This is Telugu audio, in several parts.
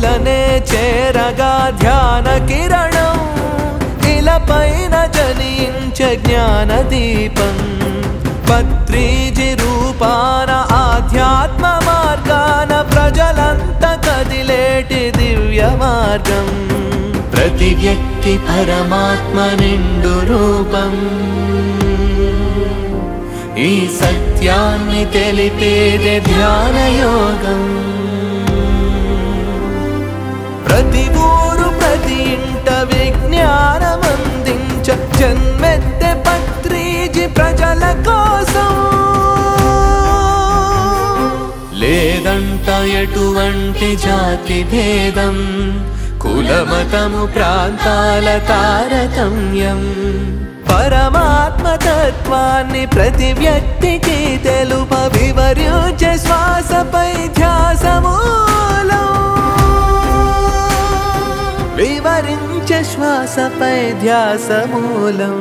ఇలనే చేరగా ధ్యాన కిరణం ఇలపైన జనించే జ్ఞాన దీపం పత్రిజి రూపాన ఆధ్యాత్మ మార్గాన ప్రజలంతా కదిలేటి దివ్య మార్గం ప్రతి వ్యక్తి పరమాత్మ నిండు రూపం ఈ సత్యాన్ని తెలిపేదే ధ్యాన యోగం ప్రతి ఊరు ప్రతి ఇంట విజ్ఞానం అందించ జన్మెత్తే పత్రిజి ప్రజల కోసం లేదంట ఎటువంటి జాతి భేదం కులమతము ప్రాంతాల తారతమ్యం పరమాత్మ తత్వాన్ని ప్రతి వ్యక్తికి తెలుప వివరించే శ్వాసపై ధ్యాస మూలం వివరించే శ్వాసపై ధ్యాస మూలం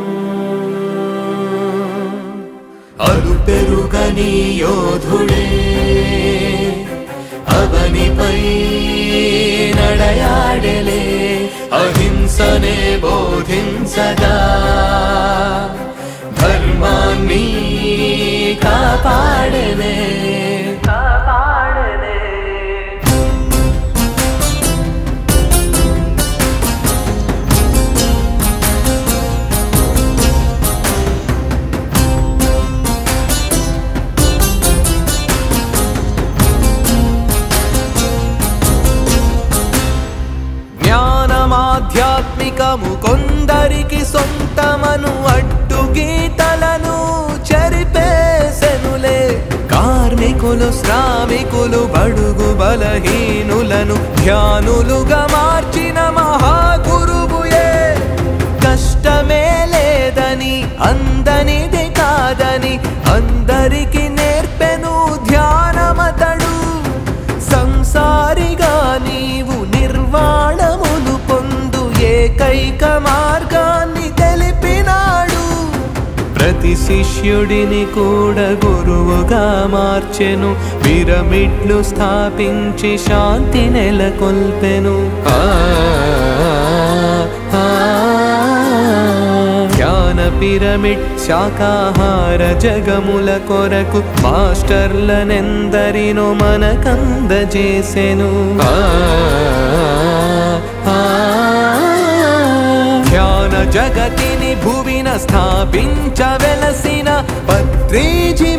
అలుపెరుగని యోధుడే అవనిపై నడయాడలే అహింసనే బోధించగా ధర్మాన్ని కాపాడనే ఆధ్యాత్మికము కొందరికి సొంతమను అడ్డు గీతలను చెరిపేసెనులే కార్మికులు శ్రామికులు బడుగు బలహీనులను ధ్యానులుగా మార్చిన మహాగురువుయే కష్టమే లేదని అందనిది కాదని అందరికి నేర్పెను ధ్యానమతడు సంసారిగా నీవు నిర్వాణములు పొందు ఏకైక మార్గాన్ని తెలిపినాడు ప్రతి శిష్యుడిని కూడా గురువుగా మార్చెను పిరమిడ్లు స్థాపించి శాంతి నెలకొల్పెను ధ్యాన పిరమిడ్ శాకాహార జగముల కొరకు మాస్టర్లనెందరినో మనకందజేసెను ధ్యాన జగతిని భువిన స్థాపించవెలసిన పత్రిజి